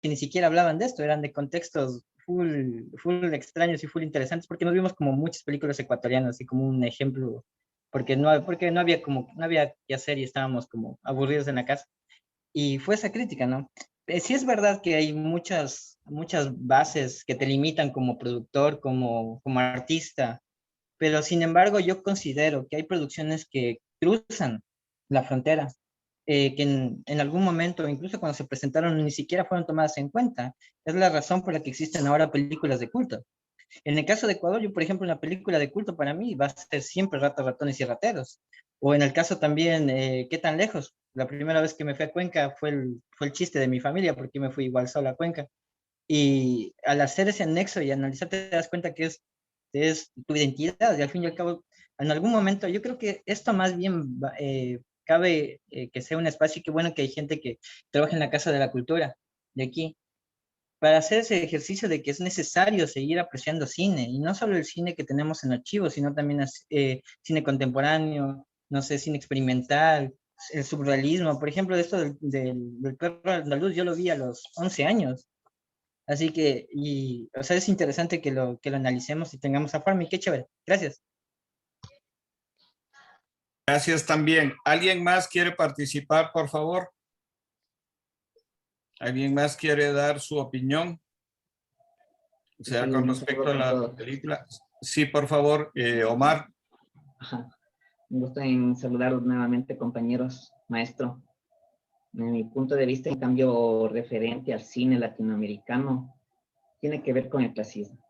que ni siquiera hablaban de esto, eran de contextos full extraños y full interesantes, porque nos vimos como muchas películas ecuatorianas, así como un ejemplo, porque no había como, no había que hacer y estábamos como aburridos en la casa. Y fue esa crítica, ¿no? Sí es verdad que hay muchas bases que te limitan como productor, como artista, pero sin embargo yo considero que hay producciones que cruzan la frontera, que en algún momento, incluso cuando se presentaron, ni siquiera fueron tomadas en cuenta. Es la razón por la que existen ahora películas de culto. En el caso de Ecuador, yo, por ejemplo, una película de culto para mí va a ser siempre Ratas, Ratones y Rateros. O en el caso también, ¿qué tan lejos? La primera vez que me fui a Cuenca fue el chiste de mi familia, porque me fui igual sola a Cuenca. Y al hacer ese anexo y analizar, te das cuenta que es tu identidad. Y al fin y al cabo, en algún momento, yo creo que esto más bien cabe que sea un espacio, y qué bueno que hay gente que trabaja en la Casa de la Cultura de aquí, para hacer ese ejercicio de que es necesario seguir apreciando cine, y no solo el cine que tenemos en archivos, sino también cine contemporáneo, no sé, cine experimental, el surrealismo. Por ejemplo, esto del perro andaluz, yo lo vi a los 11 años. Así que, o sea, es interesante que lo analicemos y tengamos a forma, y qué chévere. Gracias. Gracias también. ¿Alguien más quiere participar, por favor? ¿Alguien más quiere dar su opinión? O sea, con Un respecto saludo a con la todos. película. Sí, por favor, Omar. Ajá. Un gusto en saludaros nuevamente, compañeros, maestro. En mi punto de vista, en cambio, referente al cine latinoamericano, tiene que ver con el clasismo.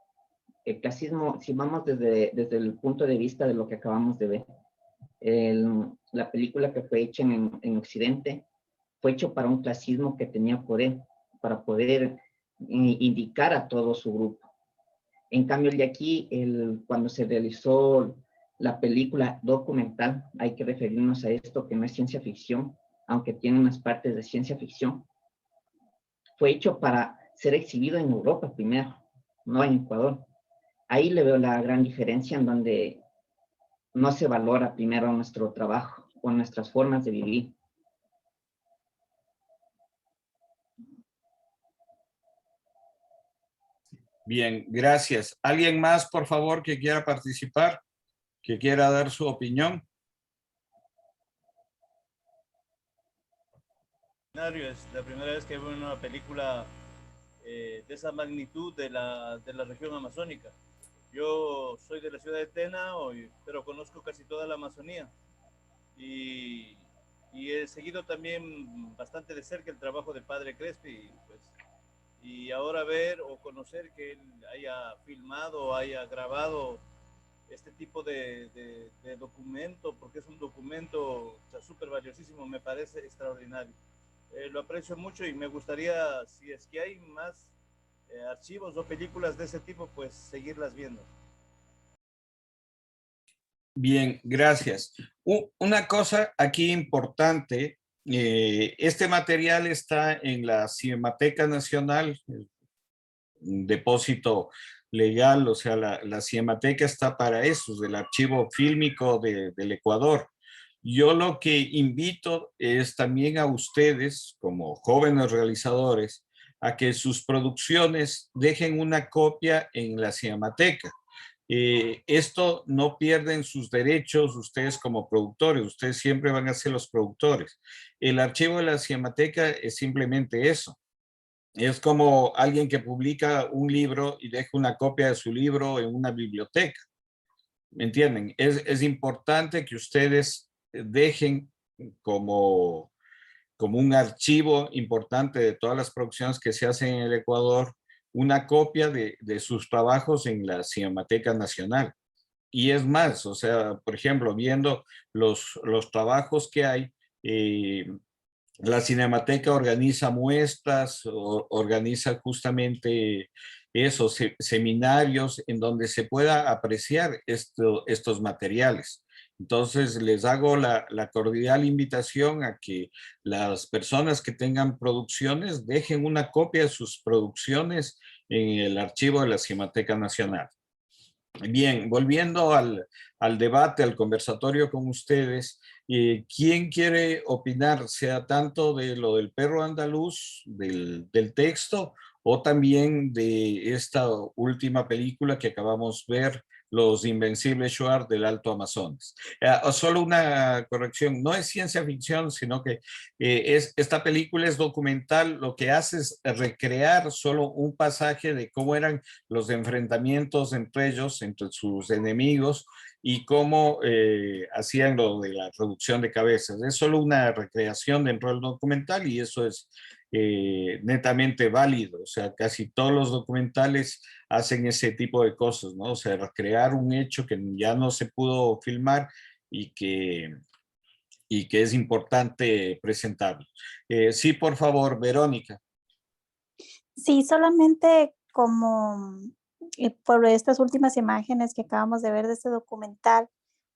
El clasismo, si vamos desde el punto de vista de lo que acabamos de ver, la película que fue hecha en Occidente fue hecho para un clasismo que tenía poder, para poder indicar a todo su grupo. En cambio, el de aquí, cuando se realizó la película documental, hay que referirnos a esto que no es ciencia ficción, aunque tiene unas partes de ciencia ficción, fue hecho para ser exhibido en Europa primero, no en Ecuador. Ahí le veo la gran diferencia en donde no se valora primero nuestro trabajo o nuestras formas de vivir. Bien, gracias. ¿Alguien más, por favor, que quiera participar, que quiera dar su opinión? Es la primera vez que veo una película de esa magnitud de la región amazónica. Yo soy de la ciudad de Tena, pero conozco casi toda la Amazonía y, y he seguido también bastante de cerca el trabajo del padre Crespi, pues, y ahora ver o conocer que él haya filmado, haya grabado este tipo de documento, porque es un documento súper valiosísimo, me parece extraordinario. Lo aprecio mucho y me gustaría, si es que hay más archivos o películas de ese tipo, pues seguirlas viendo. Bien, gracias. Una cosa aquí importante, este material está en la Cinemateca Nacional, un depósito legal, o sea, la Cinemateca está para eso, del archivo fílmico del Ecuador. Yo lo que invito es también a ustedes, como jóvenes realizadores, a que sus producciones dejen una copia en la Cinemateca. Esto no pierden sus derechos ustedes como productores, ustedes siempre van a ser los productores. El archivo de la Cinemateca es simplemente eso. Es como alguien que publica un libro y deja una copia de su libro en una biblioteca. ¿Me entienden? Es importante que ustedes dejen como, como un archivo importante de todas las producciones que se hacen en el Ecuador, una copia de sus trabajos en la Cinemateca Nacional. Y es más, o sea, por ejemplo, viendo los trabajos que hay, la Cinemateca organiza muestras, organiza justamente esos seminarios en donde se pueda apreciar estos materiales. Entonces, les hago la cordial invitación a que las personas que tengan producciones dejen una copia de sus producciones en el archivo de la Cinemateca Nacional. Bien, volviendo al debate, al conversatorio con ustedes, ¿Quién quiere opinar, sea tanto de lo del perro andaluz, del texto, o también de esta última película que acabamos de ver, Los Invencibles Shuar del Alto Amazonas? Solo una corrección, no es ciencia ficción, sino que esta película es documental. Lo que hace es recrear solo un pasaje de cómo eran los enfrentamientos entre ellos, entre sus enemigos, y cómo hacían lo de la reducción de cabezas. Es solo una recreación dentro del documental y eso es netamente válido. O sea, casi todos los documentales hacen ese tipo de cosas, ¿no? O sea, recrear un hecho que ya no se pudo filmar y que es importante presentarlo. Sí, por favor, Verónica. Sí, solamente como por estas últimas imágenes que acabamos de ver de este documental,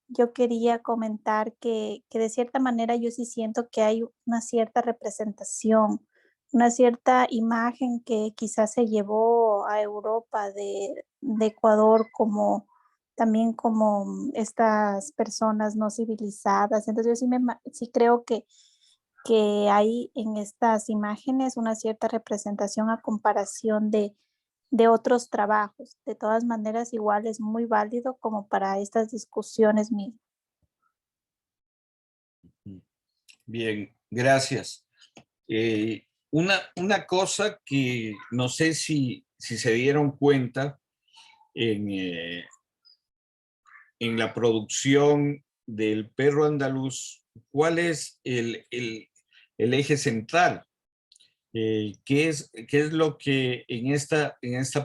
yo quería comentar que de cierta manera yo sí siento que hay una cierta representación, una cierta imagen que quizás se llevó a Europa de Ecuador como también como estas personas no civilizadas. Entonces yo sí, sí creo que hay en estas imágenes una cierta representación a comparación de otros trabajos. De todas maneras, igual es muy válido como para estas discusiones mismas. Bien, gracias. Una cosa que no sé si se dieron cuenta en la producción del perro andaluz, ¿cuál es el eje central? ¿Qué es lo que en esta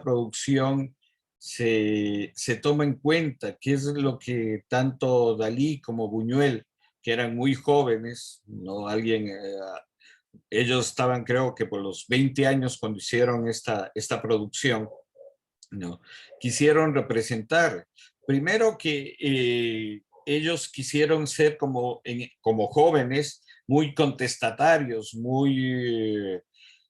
producción se toma en cuenta? ¿Qué es lo que tanto Dalí como Buñuel, que eran muy jóvenes, ¿no? Ellos estaban, creo que por los 20 años cuando hicieron esta producción, ¿no? Quisieron representar? Primero que ellos quisieron ser como jóvenes, muy contestatarios, muy,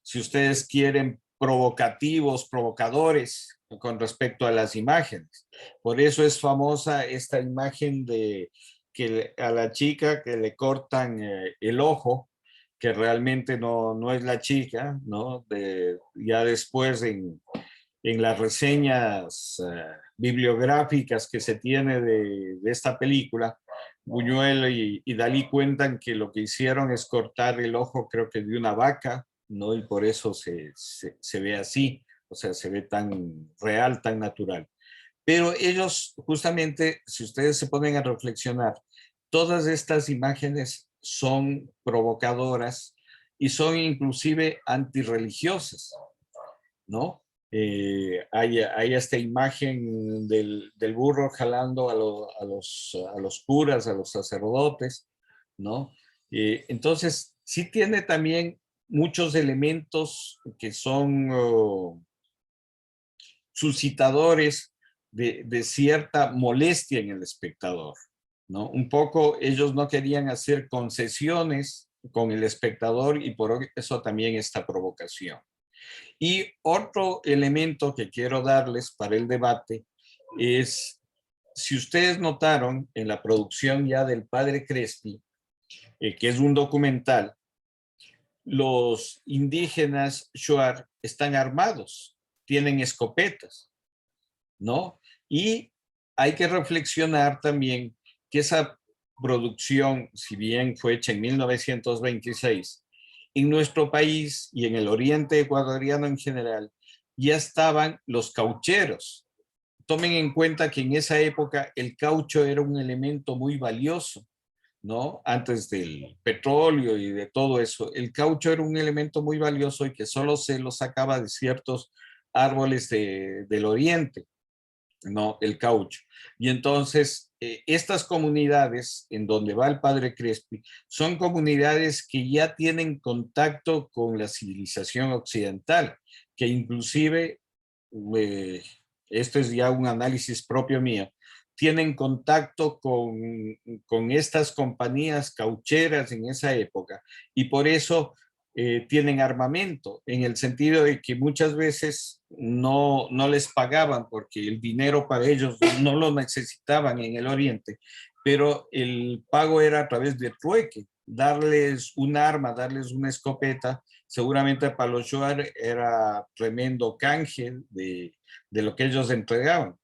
si ustedes quieren, provocativos, provocadores con respecto a las imágenes. Por eso es famosa esta imagen de que a la chica que le cortan el ojo, que realmente no es la chica, ¿no? Ya después en las reseñas bibliográficas que se tiene de esta película, Buñuel y Dalí cuentan que lo que hicieron es cortar el ojo, creo que de una vaca, ¿no? Y por eso se ve así, o sea, se ve tan real, tan natural. Pero ellos, justamente, si ustedes se ponen a reflexionar, todas estas imágenes son provocadoras y son inclusive antirreligiosas, ¿no? Hay esta imagen del burro jalando a los curas, a los sacerdotes, ¿no? Entonces, sí tiene también muchos elementos que son suscitadores de cierta molestia en el espectador, ¿no? Un poco ellos no querían hacer concesiones con el espectador y por eso también esta provocación. Y otro elemento que quiero darles para el debate es, si ustedes notaron en la producción ya del Padre Crespi, que es un documental, los indígenas Shuar están armados, tienen escopetas, ¿no? Y hay que reflexionar también que esa producción, si bien fue hecha en 1926, en nuestro país y en el oriente ecuatoriano en general, ya estaban los caucheros. Tomen en cuenta que en esa época el caucho era un elemento muy valioso, ¿no? Antes del petróleo y de todo eso. El caucho era un elemento muy valioso y que solo se lo sacaba de ciertos árboles del oriente, ¿no? El caucho. Y entonces, estas comunidades en donde va el Padre Crespi son comunidades que ya tienen contacto con la civilización occidental, que inclusive, esto es ya un análisis propio mío, tienen contacto con estas compañías caucheras en esa época y por eso tienen armamento, en el sentido de que muchas veces no les pagaban porque el dinero para ellos no lo necesitaban en el oriente, pero el pago era a través de trueque, darles un arma, darles una escopeta. Seguramente para los Shuar era tremendo canje de lo que ellos entregaban.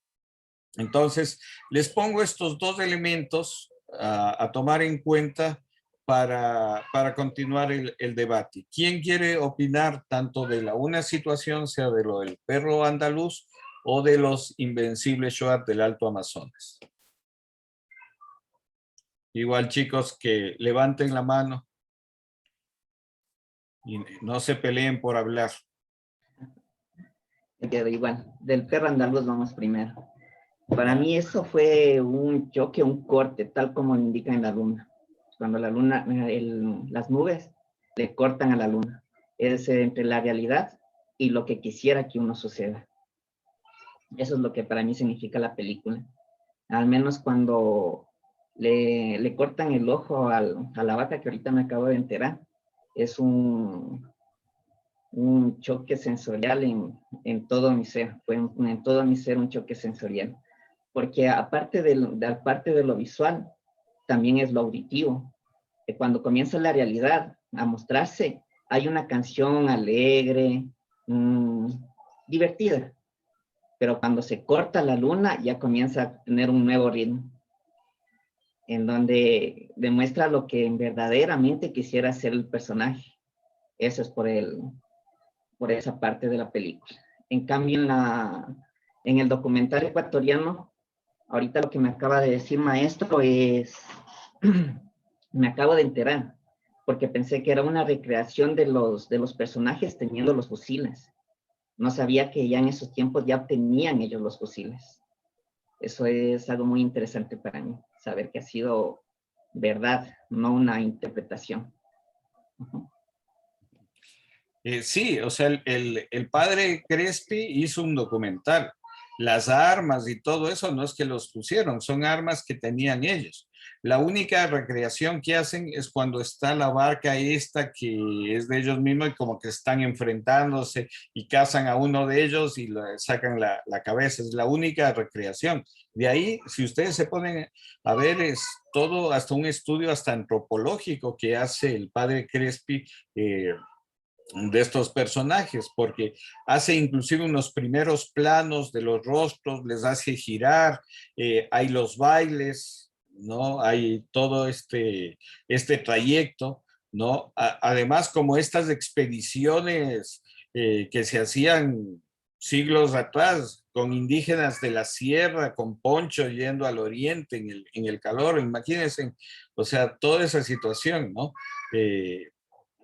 Entonces, les pongo estos dos elementos a tomar en cuenta para continuar el debate. ¿Quién quiere opinar tanto de una situación, sea de lo del perro andaluz o de los invencibles Shuar del Alto Amazonas? Igual, chicos, que levanten la mano y no se peleen por hablar. Igual, del perro andaluz vamos primero. Para mí eso fue un choque, un corte, tal como indica en la luna. Cuando la luna, las nubes le cortan a la luna. Es entre la realidad y lo que quisiera que uno suceda. Eso es lo que para mí significa la película. Al menos cuando le cortan el ojo a la vaca, que ahorita me acabo de enterar, es un choque sensorial en todo mi ser. Fue en todo mi ser un choque sensorial. Porque aparte de lo visual, también es lo auditivo. Cuando comienza la realidad a mostrarse, hay una canción alegre, divertida. Pero cuando se corta la luna, ya comienza a tener un nuevo ritmo, en donde demuestra lo que verdaderamente quisiera hacer el personaje. Eso es por esa parte de la película. En cambio, en el documental ecuatoriano, ahorita lo que me acaba de decir maestro es, me acabo de enterar, porque pensé que era una recreación de los personajes teniendo los fusiles. No sabía que ya en esos tiempos ya tenían ellos los fusiles. Eso es algo muy interesante para mí, saber que ha sido verdad, no una interpretación. Sí, o sea, el padre Crespi hizo un documental. Las armas y todo eso no es que los pusieron, son armas que tenían ellos. La única recreación que hacen es cuando está la barca esta que es de ellos mismos y como que están enfrentándose y cazan a uno de ellos y le sacan la cabeza. Es la única recreación. De ahí, si ustedes se ponen a ver, es todo, hasta un estudio hasta antropológico que hace el padre Crespi de estos personajes, porque hace inclusive unos primeros planos de los rostros, les hace girar, hay los bailes, ¿no? Hay todo este trayecto, ¿no? Además, como estas expediciones que se hacían siglos atrás, con indígenas de la sierra, con poncho yendo al oriente en el calor, imagínense, o sea, toda esa situación, ¿no?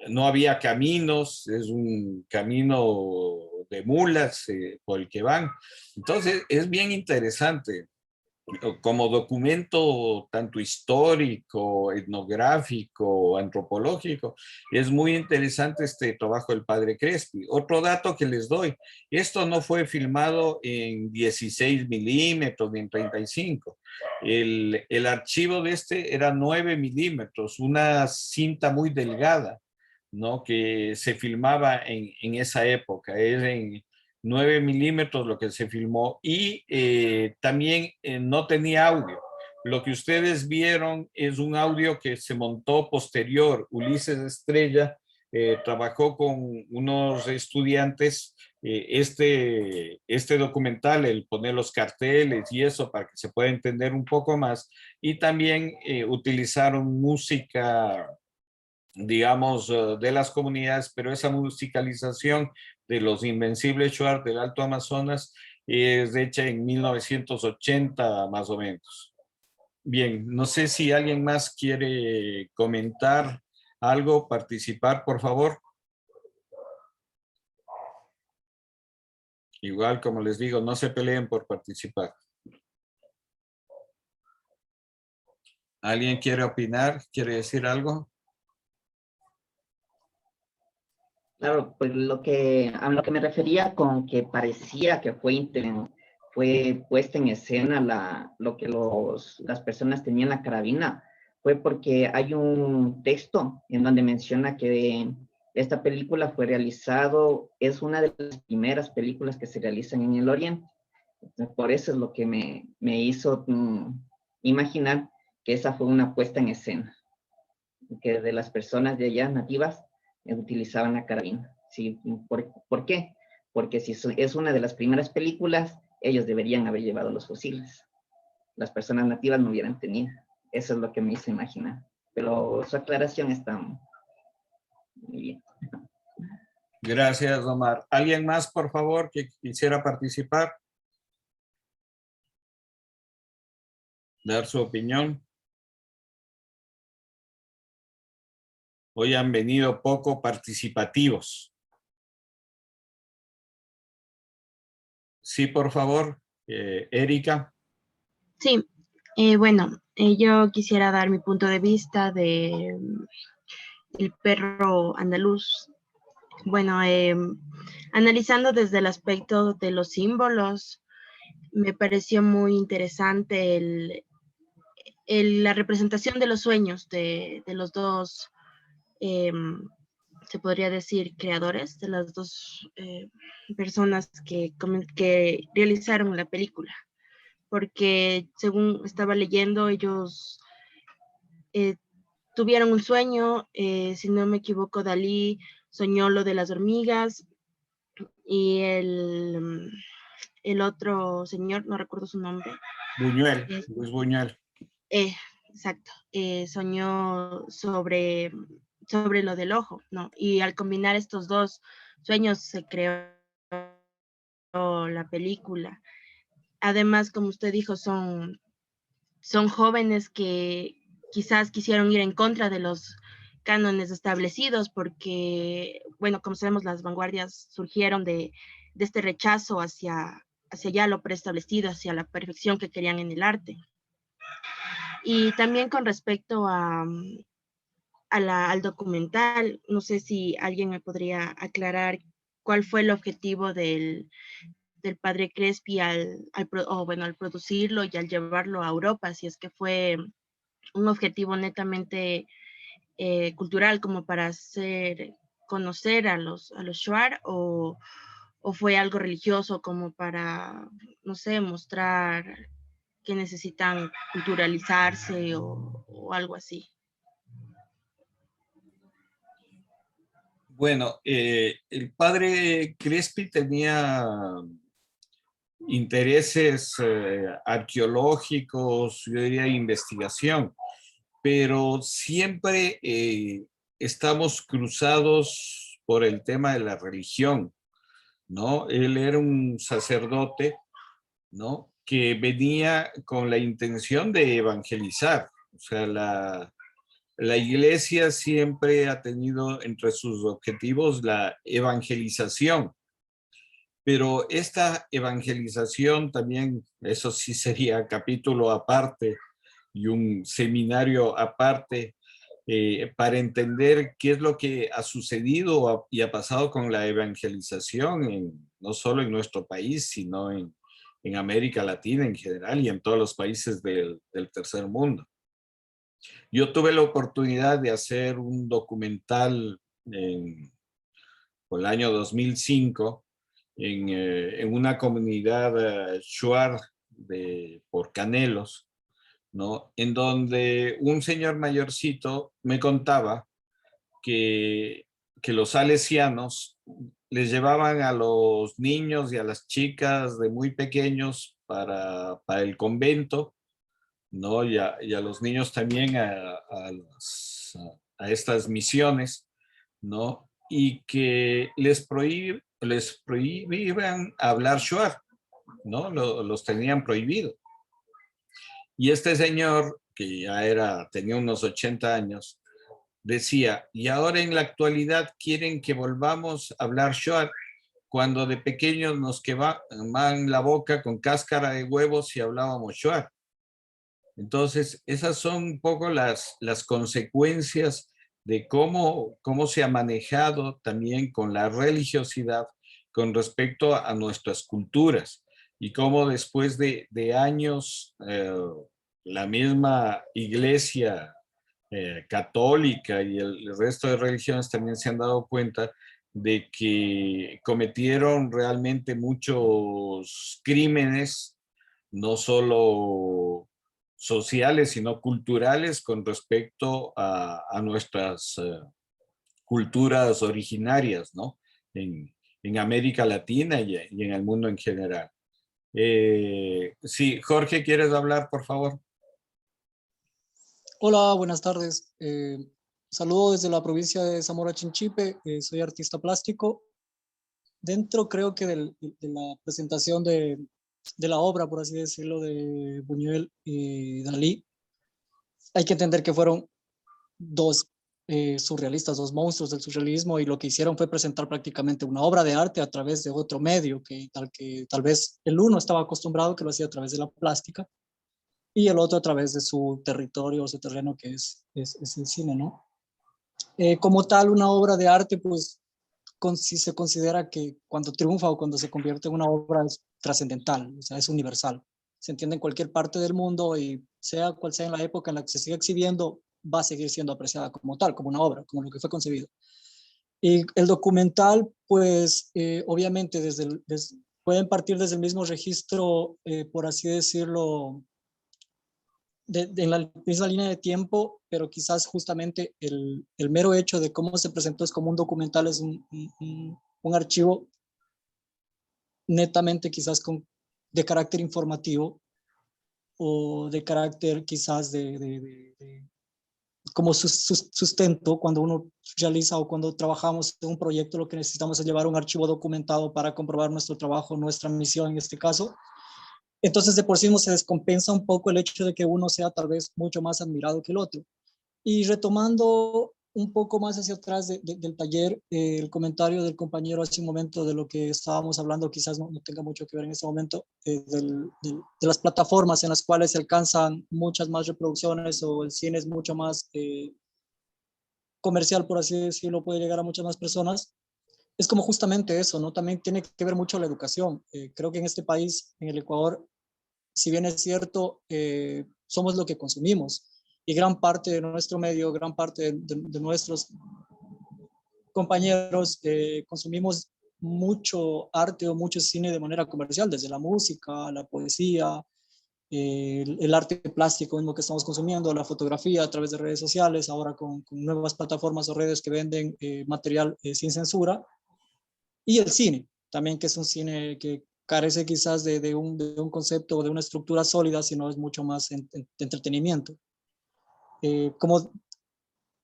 No había caminos, es un camino de mulas por el que van. Entonces, es bien interesante. Como documento tanto histórico, etnográfico, antropológico, es muy interesante este trabajo del padre Crespi. Otro dato que les doy, esto no fue filmado en 16 milímetros ni en 35. El archivo de este era 9 milímetros, una cinta muy delgada, ¿no? Que se filmaba en esa época, es en 9 milímetros lo que se filmó y también no tenía audio. Lo que ustedes vieron es un audio que se montó posterior. Ulises Estrella trabajó con unos estudiantes este documental, el poner los carteles y eso para que se pueda entender un poco más. Y también utilizaron música, digamos, de las comunidades, pero esa musicalización de los invencibles Shuar del Alto Amazonas es hecha en 1980 más o menos. Bien, no sé si alguien más quiere comentar algo, participar, por favor. Igual, como les digo, no se peleen por participar. ¿Alguien quiere opinar? ¿Quiere decir algo? Claro, pues a lo que me refería con que parecía que fue puesta en escena lo que las personas tenían en la carabina, fue porque hay un texto en donde menciona que esta película es una de las primeras películas que se realizan en el Oriente. Entonces, por eso es lo que me hizo imaginar que esa fue una puesta en escena, que de las personas de allá nativas utilizaban la carabina. Sí, ¿por qué? Porque si es una de las primeras películas, ellos deberían haber llevado los fusiles. Las personas nativas no hubieran tenido. Eso es lo que me hizo imaginar. Pero su aclaración está muy bien. Gracias, Omar. ¿Alguien más, por favor, que quisiera participar? Dar su opinión. Hoy han venido poco participativos. Sí, por favor, Erika. Sí, bueno, yo quisiera dar mi punto de vista de El perro andaluz. Bueno, analizando desde el aspecto de los símbolos, me pareció muy interesante la representación de los sueños de los dos, se podría decir, creadores, de las dos personas que realizaron la película. Porque según estaba leyendo, ellos eh, tuvieron un sueño, si no me equivoco, Dalí soñó lo de las hormigas y el otro señor, no recuerdo su nombre. Buñuel, Luis Buñuel. Exacto, soñó sobre lo del ojo, ¿no? Y al combinar estos dos sueños se creó la película. Además, como usted dijo, son jóvenes que quizás quisieron ir en contra de los cánones establecidos porque, bueno, como sabemos, las vanguardias surgieron de este rechazo hacia ya lo preestablecido, hacia la perfección que querían en el arte. Y también con respecto al documental, no sé si alguien me podría aclarar cuál fue el objetivo del padre Crespi al producirlo y al llevarlo a Europa, si es que fue un objetivo netamente cultural como para hacer conocer a los Shuar o fue algo religioso como para, no sé, mostrar que necesitan culturalizarse o algo así. Bueno, el padre Crespi tenía intereses arqueológicos, yo diría investigación, pero siempre estamos cruzados por el tema de la religión, ¿no? Él era un sacerdote, ¿no? Que venía con la intención de evangelizar, o sea, la iglesia siempre ha tenido entre sus objetivos la evangelización, pero esta evangelización también, eso sí sería capítulo aparte y un seminario aparte para entender qué es lo que ha sucedido y ha pasado con la evangelización, no solo en nuestro país, sino en América Latina en general y en todos los países del tercer mundo. Yo tuve la oportunidad de hacer un documental por el año 2005 en una comunidad shuar por Canelos, ¿no? En donde un señor mayorcito me contaba que los salesianos les llevaban a los niños y a las chicas de muy pequeños para el convento, ¿no? Y a los niños también a estas misiones, ¿no? Y que les prohibían hablar shuar, ¿no? Los tenían prohibido. Y este señor, que ya tenía unos 80 años, decía, y ahora en la actualidad quieren que volvamos a hablar shuar, cuando de pequeños nos quemaban la boca con cáscara de huevos y hablábamos shuar. Entonces, esas son un poco las consecuencias de cómo se ha manejado también con la religiosidad con respecto a nuestras culturas y cómo después de años la misma iglesia católica y el resto de religiones también se han dado cuenta de que cometieron realmente muchos crímenes, no solo sociales, sino culturales con respecto a nuestras culturas originarias, ¿no? En América Latina y en el mundo en general. Sí, Jorge, ¿quieres hablar, por favor? Hola, buenas tardes. Saludo desde la provincia de Zamora Chinchipe. Soy artista plástico. Dentro, creo que de la presentación de la obra, por así decirlo, de Buñuel y Dalí, hay que entender que fueron dos surrealistas, dos monstruos del surrealismo, y lo que hicieron fue presentar prácticamente una obra de arte a través de otro medio, que tal vez el uno estaba acostumbrado, que lo hacía a través de la plástica, y el otro a través de su territorio, su terreno, que es el cine, ¿no? Como tal, una obra de arte, pues, si se considera que cuando triunfa o cuando se convierte en una obra es trascendental, o sea, es universal. Se entiende en cualquier parte del mundo y sea cual sea en la época en la que se siga exhibiendo, va a seguir siendo apreciada como tal, como una obra, como lo que fue concebido. Y el documental, pues, obviamente, pueden partir desde el mismo registro, por así decirlo, en la misma línea de tiempo, pero quizás justamente el mero hecho de cómo se presentó es como un documental, es un archivo netamente quizás de carácter informativo o de carácter quizás como sustento. Cuando uno realiza o cuando trabajamos en un proyecto, lo que necesitamos es llevar un archivo documentado para comprobar nuestro trabajo, nuestra misión en este caso. Entonces, de por sí se descompensa un poco el hecho de que uno sea tal vez mucho más admirado que el otro. Y retomando un poco más hacia atrás del taller, el comentario del compañero hace un momento de lo que estábamos hablando, quizás no tenga mucho que ver en este momento, de las plataformas en las cuales se alcanzan muchas más reproducciones, o el cine es mucho más comercial, por así decirlo, puede llegar a muchas más personas. Es como justamente eso, ¿no? También tiene que ver mucho la educación. Creo que en este país, en el Ecuador, si bien es cierto, somos lo que consumimos, y gran parte de nuestro medio, gran parte de nuestros compañeros consumimos mucho arte o mucho cine de manera comercial, desde la música, la poesía, el arte plástico mismo que estamos consumiendo, la fotografía a través de redes sociales, ahora con nuevas plataformas o redes que venden material sin censura, y el cine también, que es un cine que carece quizás de un concepto o de una estructura sólida, sino es mucho más de entretenimiento. Como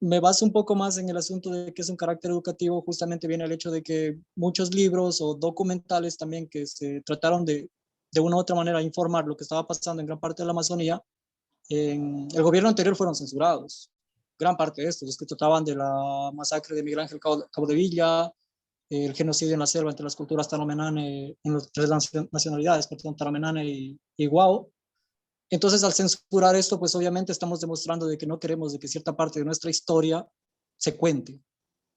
me baso un poco más en el asunto de que es un carácter educativo, justamente viene el hecho de que muchos libros o documentales también que se trataron de una u otra manera informar lo que estaba pasando en gran parte de la Amazonía, en el gobierno anterior fueron censurados. Gran parte de estos, los que trataban de la masacre de Miguel Ángel Cabo de Villa, el genocidio en la selva entre las culturas Taromenane, en las tres nacionalidades, perdón, Taromenane y Guao. Entonces, al censurar esto, pues obviamente estamos demostrando de que no queremos de que cierta parte de nuestra historia se cuente.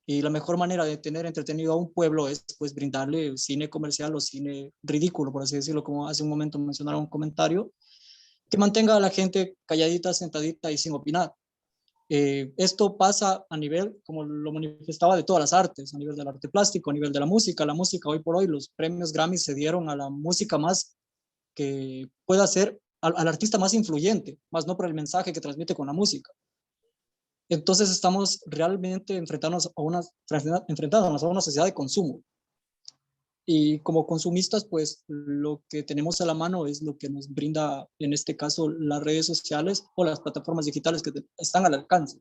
Y la mejor manera de tener entretenido a un pueblo es pues brindarle cine comercial o cine ridículo, por así decirlo, como hace un momento mencionaron un comentario, que mantenga a la gente calladita, sentadita y sin opinar. Esto pasa a nivel, como lo manifestaba, de todas las artes, a nivel del arte plástico, a nivel de la música. La música, hoy por hoy, los premios Grammy se dieron a la música más que pueda ser, al artista más influyente, más no por el mensaje que transmite con la música. Entonces estamos realmente enfrentándonos a una sociedad de consumo. Y como consumistas, pues lo que tenemos a la mano es lo que nos brinda, en este caso, las redes sociales o las plataformas digitales que están al alcance.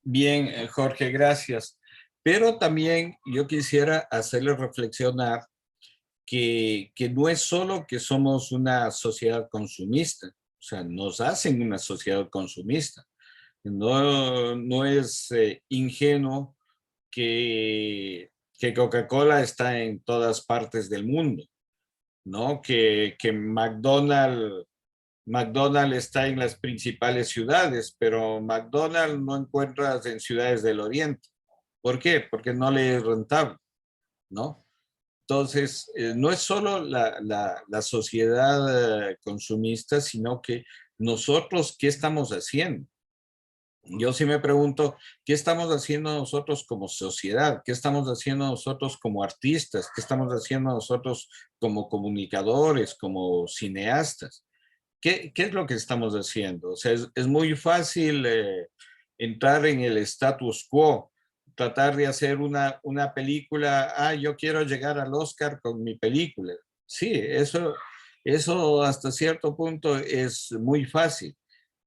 Bien, Jorge, gracias. Pero también yo quisiera hacerle reflexionar que no es solo que somos una sociedad consumista, o sea, nos hacen una sociedad consumista. No es ingenuo que Coca-Cola está en todas partes del mundo, ¿no? Que McDonald's está en las principales ciudades, pero McDonald's no encuentras en ciudades del oriente. ¿Por qué? Porque no le es rentable, ¿no? Entonces, no es solo la sociedad consumista, sino que nosotros, ¿qué estamos haciendo? Yo sí me pregunto, ¿qué estamos haciendo nosotros como sociedad? ¿Qué estamos haciendo nosotros como artistas? ¿Qué estamos haciendo nosotros como comunicadores, como cineastas? ¿Qué es lo que estamos haciendo? O sea, es muy fácil entrar en el status quo, tratar de hacer una película, yo quiero llegar al Oscar con mi película. Sí, eso hasta cierto punto es muy fácil,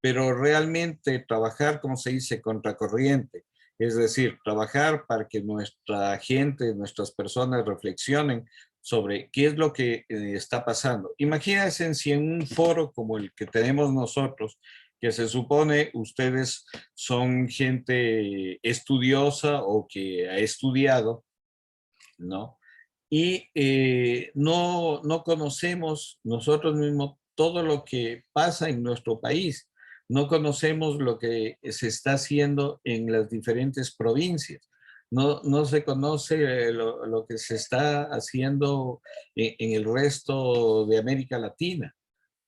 pero realmente trabajar, como se dice, contracorriente, es decir, trabajar para que nuestra gente, nuestras personas reflexionen sobre qué es lo que está pasando. Imagínense si en un foro como el que tenemos nosotros, que se supone ustedes son gente estudiosa o que ha estudiado, ¿no? Y no conocemos nosotros mismos todo lo que pasa en nuestro país. No conocemos lo que se está haciendo en las diferentes provincias. No se conoce lo que se está haciendo en el resto de América Latina,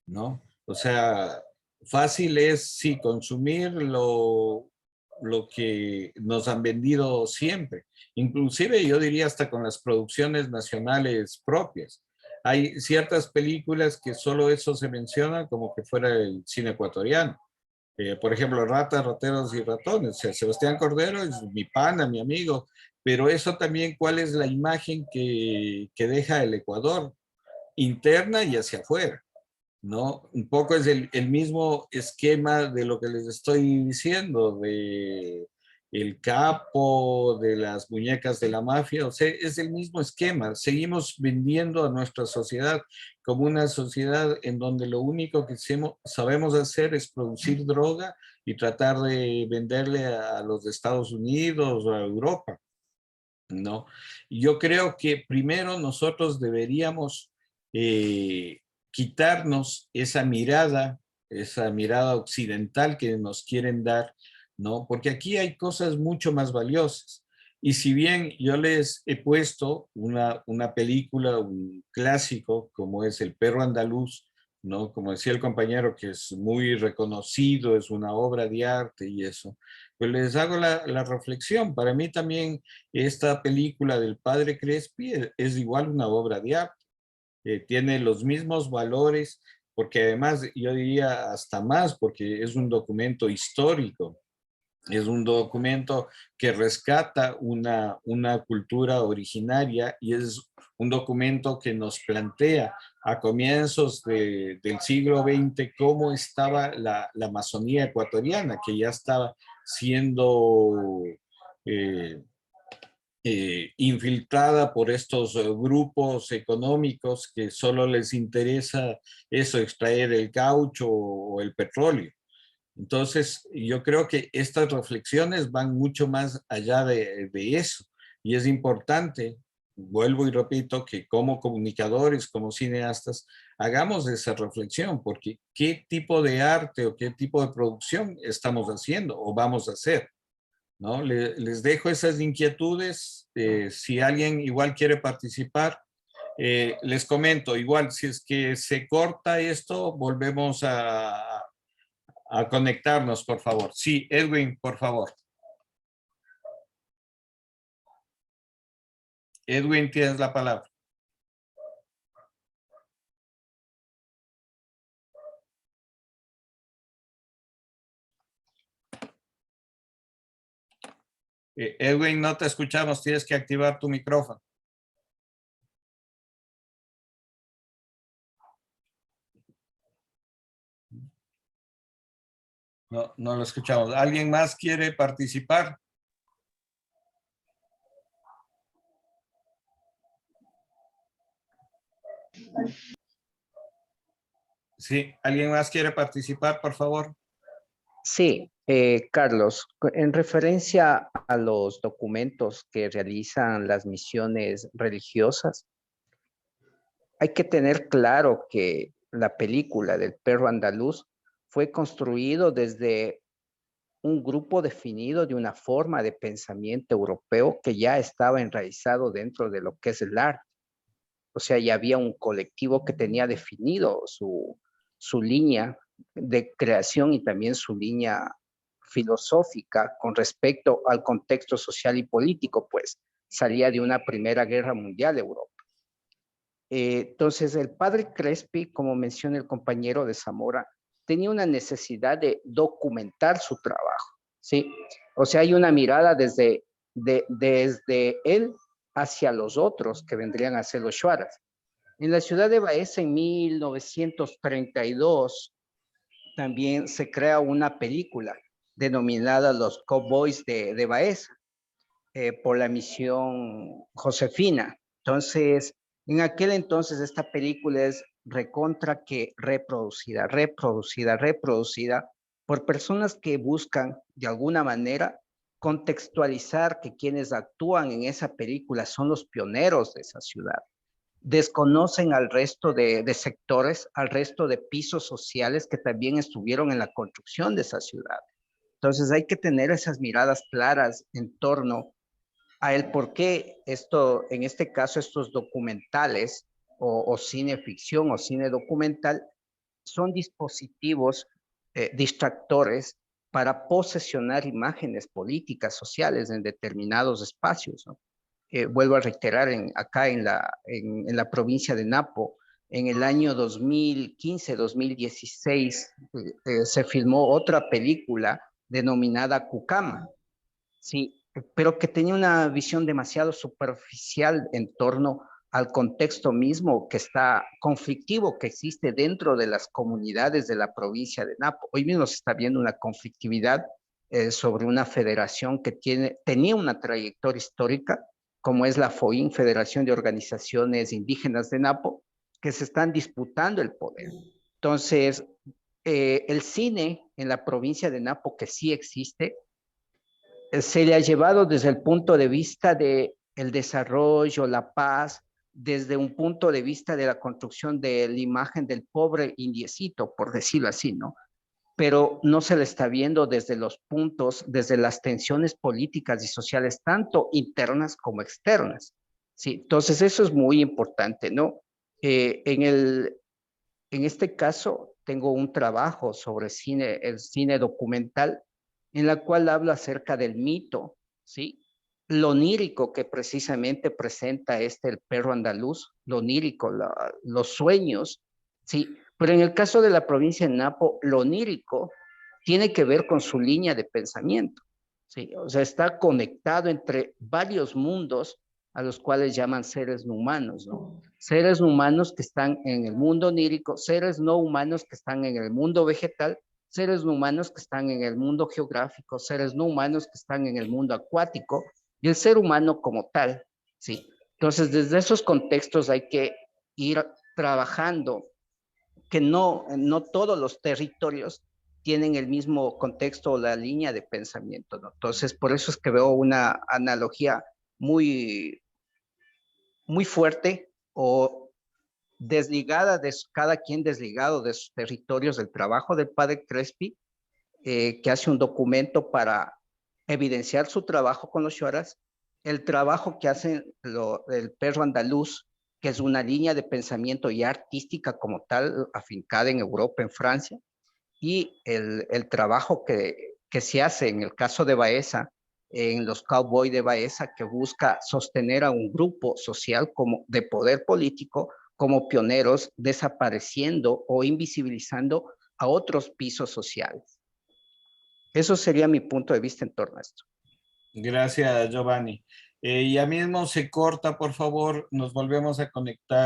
¿no? O sea, fácil es, sí, consumir lo que nos han vendido siempre. Inclusive yo diría hasta con las producciones nacionales propias. Hay ciertas películas que solo eso se menciona como que fuera el cine ecuatoriano. Por ejemplo, Ratas, Rateros y Ratones. O sea, Sebastián Cordero es mi pana, mi amigo, pero eso también, ¿cuál es la imagen que deja el Ecuador? Interna y hacia afuera, ¿no? Un poco es el mismo esquema de lo que les estoy diciendo, de el capo, de las muñecas de la mafia, o sea, es el mismo esquema. Seguimos vendiendo a nuestra sociedad como una sociedad en donde lo único que sabemos hacer es producir droga y tratar de venderle a los de Estados Unidos o a Europa, ¿no? Yo creo que primero nosotros deberíamos quitarnos esa mirada occidental que nos quieren dar, ¿no? Porque aquí hay cosas mucho más valiosas. Y si bien yo les he puesto una película, un clásico, como es El perro andaluz, ¿no? Como decía el compañero, que es muy reconocido, es una obra de arte y eso, pues les hago la reflexión. Para mí también esta película del padre Crespi es igual una obra de arte. Tiene los mismos valores, porque además yo diría hasta más, porque es un documento histórico, es un documento que rescata una cultura originaria y es un documento que nos plantea a comienzos del siglo XX cómo estaba la Amazonía ecuatoriana, que ya estaba siendo eh, infiltrada por estos grupos económicos que solo les interesa eso, extraer el caucho o el petróleo. Entonces, yo creo que estas reflexiones van mucho más allá de eso. Y es importante, vuelvo y repito, que como comunicadores, como cineastas, hagamos esa reflexión, porque ¿qué tipo de arte o qué tipo de producción estamos haciendo o vamos a hacer? ¿No? Les dejo esas inquietudes. Si alguien igual quiere participar, les comento, igual, si es que se corta esto, volvemos a conectarnos, por favor. Sí, Edwin, por favor. Edwin, tienes la palabra. Edwin, no te escuchamos, tienes que activar tu micrófono. No lo escuchamos. ¿Alguien más quiere participar? Sí, ¿alguien más quiere participar, por favor? Sí, Carlos, en referencia a los documentos que realizan las misiones religiosas, hay que tener claro que la película del perro andaluz fue construido desde un grupo definido de una forma de pensamiento europeo que ya estaba enraizado dentro de lo que es el arte. O sea, ya había un colectivo que tenía definido su línea de creación y también su línea filosófica con respecto al contexto social y político, pues salía de una Primera Guerra Mundial Europa. Entonces, el padre Crespi, como menciona el compañero de Zamora, tenía una necesidad de documentar su trabajo, ¿sí? O sea, hay una mirada desde él hacia los otros, que vendrían a ser los shuaras. En la ciudad de Baeza, en 1932, también se crea una película denominada Los Cowboys de Baeza, por la misión Josefina. Entonces, en aquel entonces esta película es recontra que reproducida por personas que buscan de alguna manera contextualizar que quienes actúan en esa película son los pioneros de esa ciudad. Desconocen al resto de sectores, al resto de pisos sociales que también estuvieron en la construcción de esa ciudad. Entonces hay que tener esas miradas claras en torno a el por qué esto, en este caso, estos documentales o cine ficción o cine documental son dispositivos distractores para posesionar imágenes políticas, sociales en determinados espacios, ¿no? Vuelvo a reiterar, acá en la provincia de Napo, en el año 2015-2016, se filmó otra película denominada Cucama, sí, pero que tenía una visión demasiado superficial en torno al contexto mismo que está conflictivo que existe dentro de las comunidades de la provincia de Napo. Hoy mismo se está viendo una conflictividad sobre una federación que tenía una trayectoria histórica, como es la FOIN, Federación de Organizaciones Indígenas de Napo, que se están disputando el poder. Entonces, el cine en la provincia de Napo, que sí existe, se le ha llevado desde el punto de vista del desarrollo, la paz, desde un punto de vista de la construcción de la imagen del pobre indiecito, por decirlo así, ¿no? Pero no se le está viendo desde los puntos, desde las tensiones políticas y sociales, tanto internas como externas, ¿sí? Entonces eso es muy importante, ¿no? En este caso tengo un trabajo sobre el cine documental, en la cual hablo acerca del mito, ¿sí? Lo onírico que precisamente presenta el perro andaluz, lo onírico, los sueños, ¿sí? Pero en el caso de la provincia de Napo, lo onírico tiene que ver con su línea de pensamiento, ¿sí? O sea, está conectado entre varios mundos a los cuales llaman seres no humanos, ¿no? Seres humanos que están en el mundo onírico, seres no humanos que están en el mundo vegetal, seres no humanos que están en el mundo geográfico, seres no humanos que están en el mundo acuático, y el ser humano como tal, ¿sí? Entonces, desde esos contextos hay que ir trabajando que no todos los territorios tienen el mismo contexto o la línea de pensamiento, ¿no? Entonces, por eso es que veo una analogía muy, muy fuerte o desligada cada quien desligado de sus territorios del trabajo del padre Crespi, que hace un documento para evidenciar su trabajo con los shuaras, el trabajo que hace el perro andaluz, que es una línea de pensamiento ya artística como tal, afincada en Europa, en Francia, y el trabajo que se hace en el caso de Baeza, en los Cowboys de Baeza, que busca sostener a un grupo social como de poder político como pioneros, desapareciendo o invisibilizando a otros pisos sociales. Eso sería mi punto de vista en torno a esto. Gracias, Giovanni. Ya mismo se corta, por favor, nos volvemos a conectar.